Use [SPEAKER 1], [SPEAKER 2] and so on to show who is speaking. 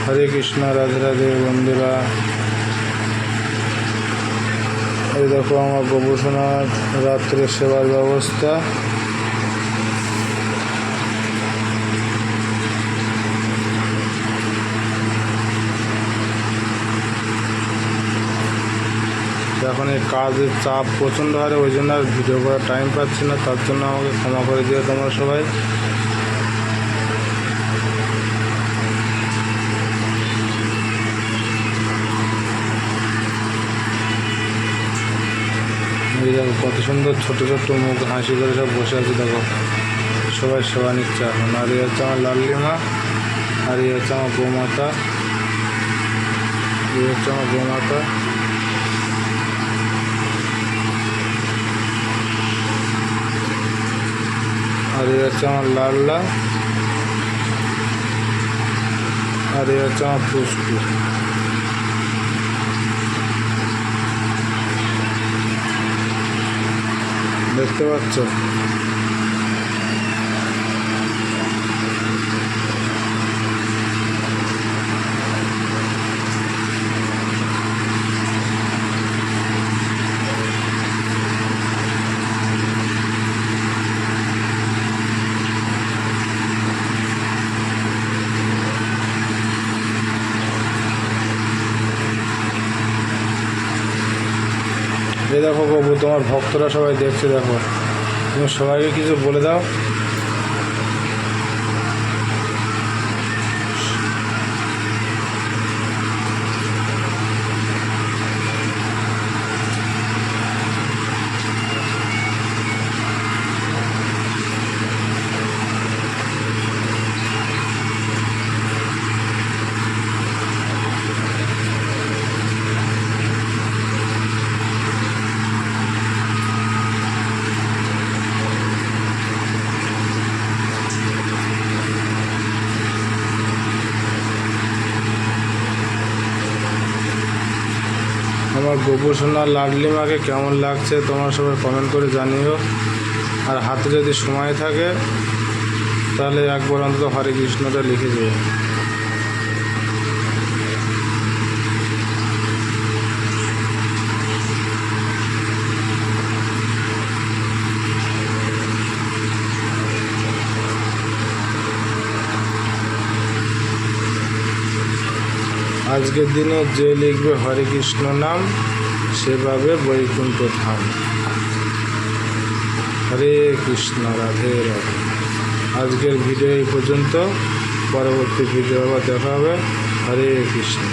[SPEAKER 1] হরে কৃষ্ণ। রাধে রাধে বন্ধুরা। এই দেখো আমার গোপুসোনার রাত্রে সেবার ব্যবস্থা। এখন এই কাজের চাপ প্রচণ্ড হারে, ওই জন্য আর ভিডিও করার টাইম পাচ্ছি না। তার জন্য আমাকে ক্ষমা করে দিও তোমরা সবাই। এই দেখো কত সুন্দর ছোটো ছোট্ট মুখ হাসি করে সব বসে আছে। দেখো সবাই সেবা নিচ্ছে এখন। আর এই হচ্ছে আমার লাল্লিমা, আর এই হচ্ছে আমার গোমাতা, এই হচ্ছে আমার গোমাতা। আর এই হচ্ছে আমার লাল্লা, আর এই হচ্ছে আমার পুষ্পু। দেখতে পাচ্ছ? এই দেখো বাবু, তোমার ভক্তরা সবাই দেখছে। দেখো তুমি সবাইকে কিছু বলে দাও। আমার গোপুসোনা লাডলিমাকে কেমন লাগছে তোমরা সবাই কমেন্ট করে জানিও। আর হাতে যদি সময় থাকে তাহলে একবার অন্তত হরে কৃষ্ণটা লিখে দিও। আজকের দিনে যে লিখবে হরে কৃষ্ণ নাম, সে পাবে বৈকুণ্ঠ ধাম। হরে কৃষ্ণ, রাধে রাধে। আজকের ভিডিও এই পর্যন্ত। পরবর্তী ভিডিও আবার দেখা হবে। হরে কৃষ্ণ।